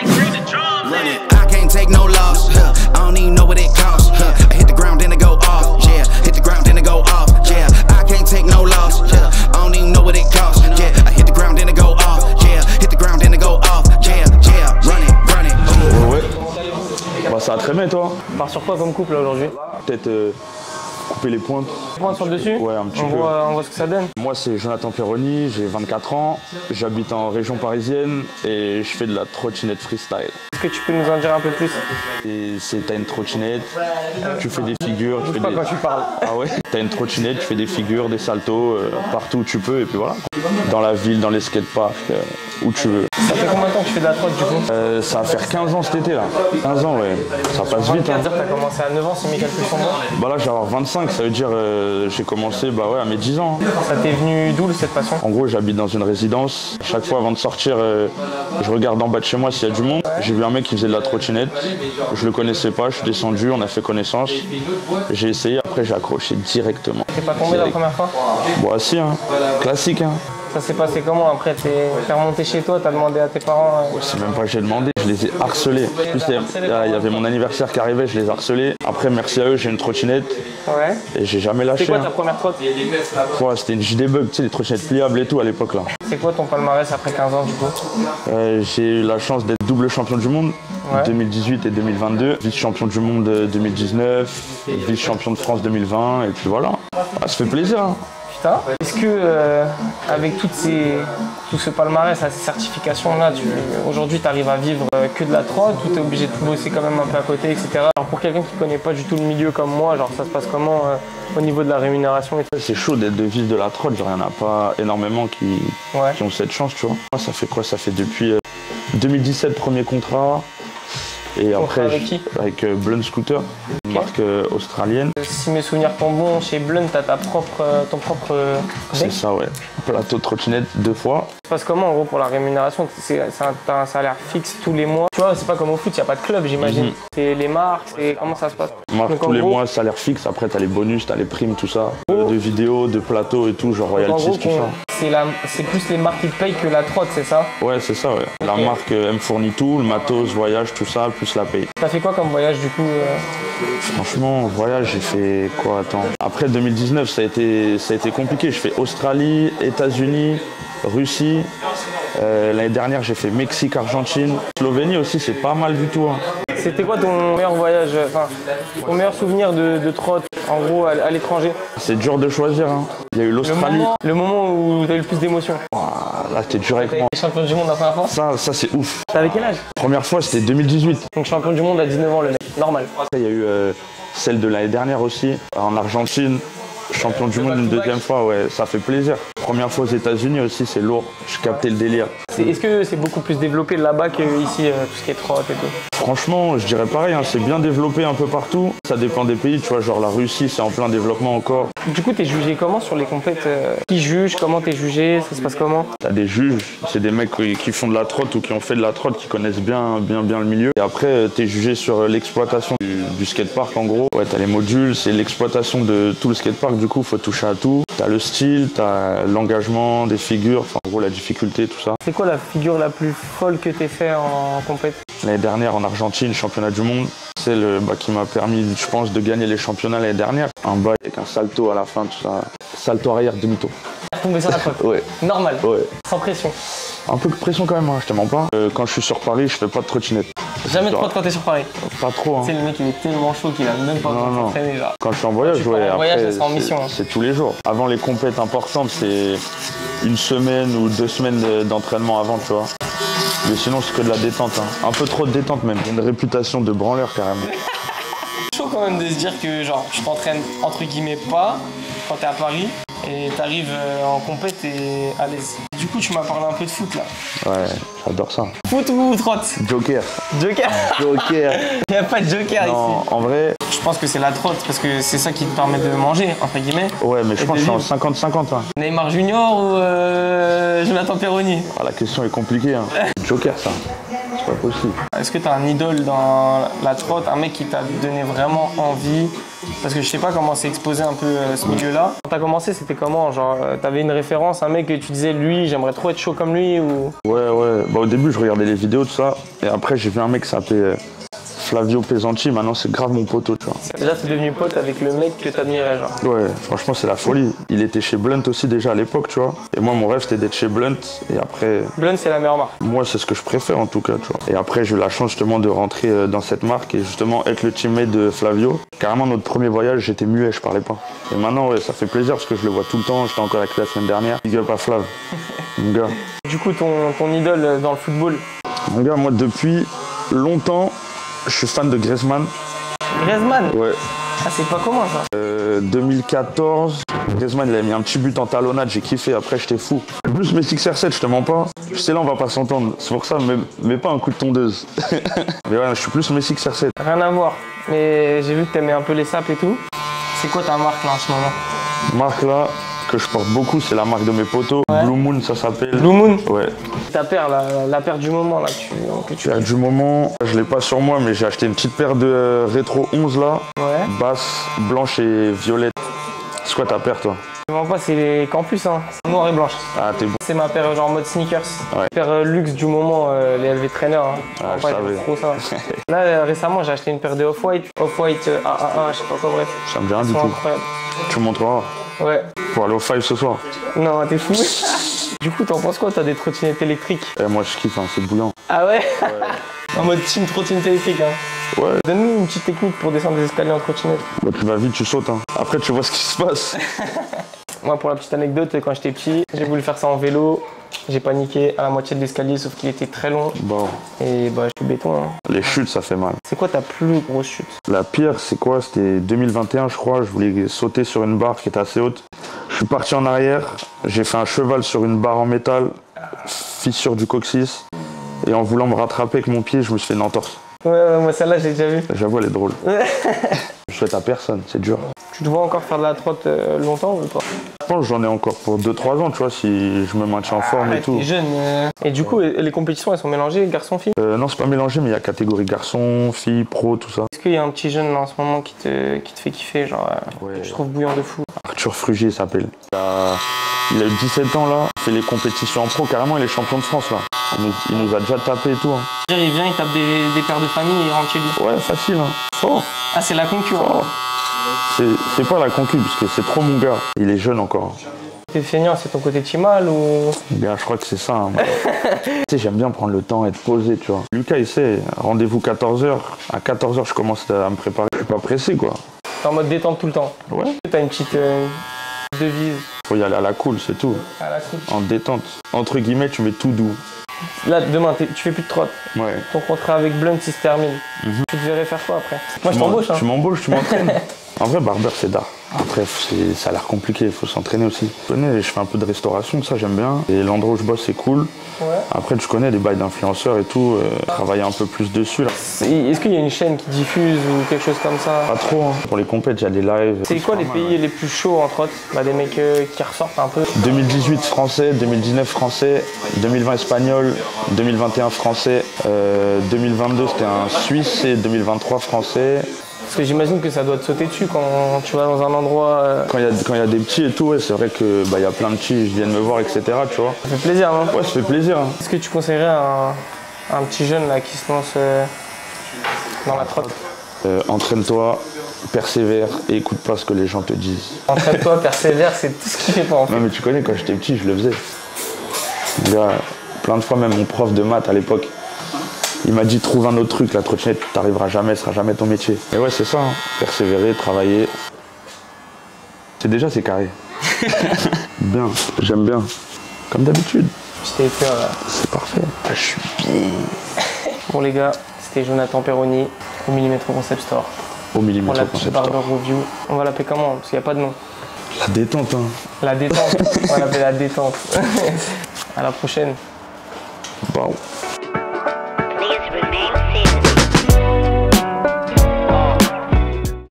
I can't take no loss. I don't even know what it costs. I hit the ground then it go off. Yeah, hit the ground then it go off. Yeah, I can't take no loss. I don't even know what it costs. Yeah, I hit the ground then it go off. Yeah, hit the ground then it go off. Yeah, run it. Ouais. Bah, ça va très bien, toi. On part sur quoi comme couple là aujourd'hui? Peut-être couper les pointes. Pointe sur le dessus? Ouais, un petit peu. On voit ce que ça donne. Moi, c'est Jonathan Perroni, j'ai 24 ans, j'habite en région parisienne et je fais de la trottinette freestyle. Est-ce que tu peux nous en dire un peu plus? T'as une trottinette, tu fais des figures. Je sais pas quand tu parles. Ah ouais? T'as une trottinette, tu fais des figures, des saltos, partout où tu peux et puis voilà. Dans la ville, dans les skateparks, où tu veux. Ça fait combien de temps que tu fais de la trotte du coup? Ça va faire 15 ans cet été là. 15 ans, ouais. Ça passe vite. Ça veut dire que t'as commencé à 9 ans si mes calculs sont bons? Bah là, je vais avoir 25, ça veut dire j'ai commencé à mes 10 ans. Ça t'est venu d'où cette passion? En gros, j'habite dans une résidence. Chaque fois avant de sortir, je regarde en bas de chez moi s'il y a du monde. J'ai vu un mec qui faisait de la trottinette. Je le connaissais pas, je suis descendu, on a fait connaissance. J'ai essayé, après j'ai accroché directement. T'es pas tombé la première fois? Bon, si, hein. Classique, hein. Ça s'est passé comment après? T'es remonté chez toi, t'as demandé à tes parents? C'est même pas que j'ai demandé, je les ai harcelés. En plus, il y avait mon anniversaire qui arrivait, je les ai harcelés. Après, merci à eux, j'ai une trottinette. Ouais. Et j'ai jamais lâché. C'est quoi ta première trotte? Ouais, c'était une JD-Bug, tu sais, les trottinettes pliables et tout à l'époque là. C'est quoi ton palmarès après 15 ans du coup? J'ai eu la chance d'être double champion du monde, 2018 et 2022. Vice-champion du monde 2019, vice-champion de France 2020 et puis voilà. Ah, ça fait plaisir. Hein. Est-ce que avec tout ce palmarès, ces certifications-là, aujourd'hui tu arrives à vivre que de la trotte ou tu es obligé de bosser quand même un peu à côté, etc. Alors pour quelqu'un qui ne connaît pas du tout le milieu comme moi, genre ça se passe comment au niveau de la rémunération et tout? C'est chaud d'être de vivre de la trotte, genre il n'y en a pas énormément qui ont cette chance, tu vois. Moi ça fait quoi? Ça fait depuis 2017 premier contrat. Et après, avec qui? Avec Blunt Scooter, une marque australienne. Si mes souvenirs sont bons, chez Blunt, t'as ton propre C'est ça, ouais. Plateau de trottinette 2 fois. Ça se passe comment en gros pour la rémunération? T'as un salaire fixe tous les mois. Tu vois, c'est pas comme au foot, il n'y a pas de club, j'imagine. C'est les marques, comment ça se passe? Marque tous les mois, salaire fixe. Après, t'as les bonus, t'as les primes, tout ça. De vidéos, de plateaux et tout, genre royalties, tout ça. C'est plus les marques qui te payent que la trotte, c'est ça? Ouais, c'est ça, ouais. La marque, elle me fournit tout, le matos, voyage, tout ça, plus la paye. T'as fait quoi comme voyage du coup? Franchement, voyage, j'ai fait quoi? Attends. Après 2019, ça a été compliqué. Je fais Australie, États-Unis, Russie. L'année dernière, j'ai fait Mexique, Argentine. Slovénie aussi, c'est pas mal du tout. Hein. C'était quoi ton meilleur voyage, ton meilleur souvenir de trotte, en gros, à l'étranger? C'est dur de choisir. Hein. Il y a eu l'Australie. Le moment où t'as eu le plus d'émotions? Là, t'es dur avec moi. T'es champion du monde la première fois? Ça c'est ouf. T'avais quel âge? Première fois, c'était 2018. Donc champion du monde à 19 ans, le mec. Normal. Il y a eu celle de l'année dernière aussi, en Argentine. Champion du monde une deuxième fois, ouais, ça fait plaisir. Première fois aux États-Unis aussi, c'est lourd. Je captais le délire. Est-ce que c'est beaucoup plus développé là-bas qu'ici, tout ce qui est trotte et tout? Franchement, je dirais pareil, hein, c'est bien développé un peu partout. Ça dépend des pays, tu vois, genre la Russie, c'est en plein développement encore. Du coup, t'es jugé comment sur les compètes? Qui juge? Comment t'es jugé? Ça se passe comment? T'as des juges, c'est des mecs qui font de la trotte ou qui ont fait de la trotte, qui connaissent bien le milieu. Et après, t'es jugé sur l'exploitation du skatepark en gros. Ouais, t'as les modules, c'est l'exploitation de tout le skatepark, du coup, faut toucher à tout. T'as le style, t'as l'engagement, des figures, enfin en gros la difficulté, tout ça. C'est quoi la figure la plus folle que t'aies fait en compète? L'année dernière en Argentine, championnat du monde, c'est le qui m'a permis, je pense, de gagner les championnats l'année dernière. Un bail avec un salto à la fin, tout ça. Salto arrière, demi-tour. Tomber sur la trotte? Ouais. Normal? Ouais. Sans pression? Un peu de pression quand même, hein, je te mens pas. Quand je suis sur Paris, je fais pas de trottinette. Jamais de trotte quand t'es sur Paris? Pas trop. Hein. Tu sais, le mec il est tellement chaud qu'il a même pas le temps de s'entraîner là. Quand je suis en voyage, ouais. Après, c'est en mission. C'est tous les jours. Avant les compètes importantes, c'est une semaine ou 2 semaines d'entraînement avant, tu vois. Mais sinon, c'est que de la détente. Hein. Un peu trop de détente même. J'ai une réputation de branleur carrément. C'est chaud quand même de se dire que genre tu t'entraînes entre guillemets pas quand t'es à Paris et t'arrives en compète et à l'aise. Du coup, tu m'as parlé un peu de foot là. Ouais, j'adore ça. Foot ou trotte? Joker. Joker. Joker. Il n'y a pas de joker non, ici. En vrai, je Je pense que c'est la trotte parce que c'est ça qui te permet de manger, entre guillemets. Ouais, mais je Et pense que de c'est en 50-50. Hein. Neymar Junior ou Jonathan Perroni? Ah, la question est compliquée. Hein. Joker, ça. C'est pas possible. Est-ce que tu as un idole dans la trotte, un mec qui t'a donné vraiment envie? Parce que je sais pas comment c'est exposé un peu ce milieu-là. Quand t'as commencé, c'était comment? Genre, t'avais une référence, un mec que tu disais, lui, j'aimerais trop être chaud comme lui ou... Ouais. Bah, au début, je regardais les vidéos, tout ça. Et après, j'ai vu un mec qui s'appelait Flavio Pesanti. Maintenant, c'est grave mon poteau, tu vois. Déjà, t'es devenu pote avec le mec que t'admirais, genre. Ouais, franchement, c'est la folie. Il était chez Blunt aussi déjà à l'époque, tu vois. Et moi, mon rêve, c'était d'être chez Blunt. Et après, Blunt, c'est la meilleure marque. moi, c'est ce que je préfère en tout cas, tu vois. Et après, j'ai eu la chance justement de rentrer dans cette marque et justement être le teammate de Flavio. Carrément, notre premier voyage, j'étais muet, je parlais pas. Et maintenant, ouais, ça fait plaisir parce que je le vois tout le temps. J'étais encore avec lui la semaine dernière. Big up à Flav, mon gars. Du coup, ton idole dans le football? Mon gars, moi, depuis longtemps, je suis fan de Griezmann. Griezmann? Ouais. Ah, c'est pas commun, ça. 2014, Griezmann, il a mis un petit but en talonnade, j'ai kiffé, après j'étais fou. Plus mes 6R7, je te mens pas. Je sais là, on va pas s'entendre. C'est pour ça, mais pas un coup de tondeuse. Mais ouais, je suis plus mes 6R7. Rien à voir. Mais j'ai vu que t'aimais un peu les sapes et tout. C'est quoi ta marque, là, en ce moment? Marque là, que je porte beaucoup, c'est la marque de mes potos. Ouais. Blue Moon, ça s'appelle. Blue Moon? Ouais. Ta paire, la paire du moment, là, que tu Paire du moment, je l'ai pas sur moi, mais j'ai acheté une petite paire de Rétro 11 là. Ouais. Basse, blanche et violette. C'est quoi ta paire, toi? Je vois pas, c'est les campus, hein. Noir et blanche. Ah, t'es bon. C'est ma paire genre mode sneakers. Ouais. Paire luxe du moment, les LV Trainer. Hein. Ah, je Ouais, savais. trop ça. Là, récemment, j'ai acheté une paire de Off-White. Off-White A11, je sais pas quoi, bref. Ça me dit rien Ils du sont tout. incroyables. Tu me montreras. Ouais. Pour aller au 5 ce soir. Non, t'es fou. Du coup, t'en penses quoi? T'as des trottinettes électriques? Moi, je kiffe, hein, c'est bouillant. Ah ouais, en mode team trottinette électrique. Hein. Ouais. Donne-nous une petite technique pour descendre des escaliers en trottinette. Bah, tu vas vite, tu sautes. Hein. Après, tu vois ce qui se passe. Moi, pour la petite anecdote, quand j'étais petit, j'ai voulu faire ça en vélo. J'ai paniqué à la moitié de l'escalier, sauf qu'il était très long. Bon, Et bah, je suis béton. Hein. les chutes, ça fait mal. C'est quoi ta plus grosse chute? La pire, c'est quoi? C'était 2021, je crois. Je voulais sauter sur une barre qui était assez haute. Je suis parti en arrière. J'ai fait un cheval sur une barre en métal, fissure du coccyx. Et en voulant me rattraper avec mon pied, je me suis fait une entorse. Ouais, moi, celle-là, j'ai déjà vu. J'avoue, elle est drôle. Je souhaite à personne, c'est dur. Tu te vois encore faire de la trotte longtemps ou pas? Je pense que j'en ai encore pour 2-3 ans, tu vois, si je me maintiens en forme et tout. T'es jeune. Et du coup, les compétitions, elles sont mélangées, garçons-filles? Non, c'est pas mélangé, mais il y a catégorie garçon, fille, pro, tout ça. Est-ce qu'il y a un petit jeune là, en ce moment qui te fait kiffer, genre, Ouais. que je trouve bouillant de fou? Arthur Frugier il s'appelle. Il a eu 17 ans là, il fait les compétitions en pro, carrément il est champion de France là. Il nous a déjà tapé et tout. Hein. Il vient, il tape des pères de famille et il rentre chez lui. Ouais, facile. Hein. Fort. Ah, c'est la concurrence. Fort. C'est pas la concu, parce que c'est trop mon gars. Il est jeune encore. T'es feignant, c'est ton côté chimal ou... Bien, je crois que c'est ça. Hein, tu sais, j'aime bien prendre le temps, être posé, tu vois. Lucas, il sait, rendez-vous 14h. À 14h, je commence à me préparer. Je suis pas pressé, quoi. T'es en mode détente tout le temps. Ouais. T'as une petite devise Faut y aller à la cool, c'est tout. à la coupe. En détente. Entre guillemets, tu mets tout doux. Là, demain, tu fais plus de trotte. Ouais. Ton contrat avec Blunt, il se termine. Tu te verrais faire quoi après? Moi, je t'embauche. Hein. Tu m'embauches, tu m'entraînes. En vrai, barbeur, c'est d'art. Après, ça a l'air compliqué, il faut s'entraîner aussi. Je connais, je fais un peu de restauration, ça j'aime bien. Et l'endroit où je bosse, c'est cool. Ouais. Après, tu connais les bails d'influenceurs et tout, travailler un peu plus dessus. Là. Est-ce qu'il y a une chaîne qui diffuse ou quelque chose comme ça? Pas trop, hein. Pour les compètes, il y a des lives. C'est quoi les pays les plus chauds entre autres? Bah, des mecs qui ressortent un peu. 2018 français, 2019 français, 2020 espagnol, 2021 français, 2022 c'était un Suisse et 2023 français. Parce que j'imagine que ça doit te sauter dessus quand tu vas dans un endroit... Quand il y a des petits et tout, ouais, c'est vrai que y a plein de petits qui viennent me voir, etc. Tu vois. Ça fait plaisir, non? Ouais, ça fait plaisir. Hein. Est-ce que tu conseillerais à un petit jeune là, qui se lance dans la trotte? Entraîne-toi, persévère et écoute pas ce que les gens te disent. Entraîne-toi, persévère, c'est tout ce qu'il fait pas en fait. Non mais tu connais, quand j'étais petit, je le faisais. Gars, plein de fois même mon prof de maths à l'époque, il m'a dit trouve un autre truc, la trottinette, t'arriveras jamais, ce sera jamais ton métier. Et ouais, c'est ça, hein. Persévérer, travailler. C'est carré. Bien, j'aime bien. Comme d'habitude. Je t'ai fait C'est parfait. Ah, je suis bien. Bon les gars, c'était Jonathan Perroni au Millimètre Concept Store. Au Pour millimètre la petite concept. barber review. On va l'appeler comment? Parce qu'il n'y a pas de nom. La détente, hein. La détente. On va l'appeler la détente. À la prochaine. Waouh.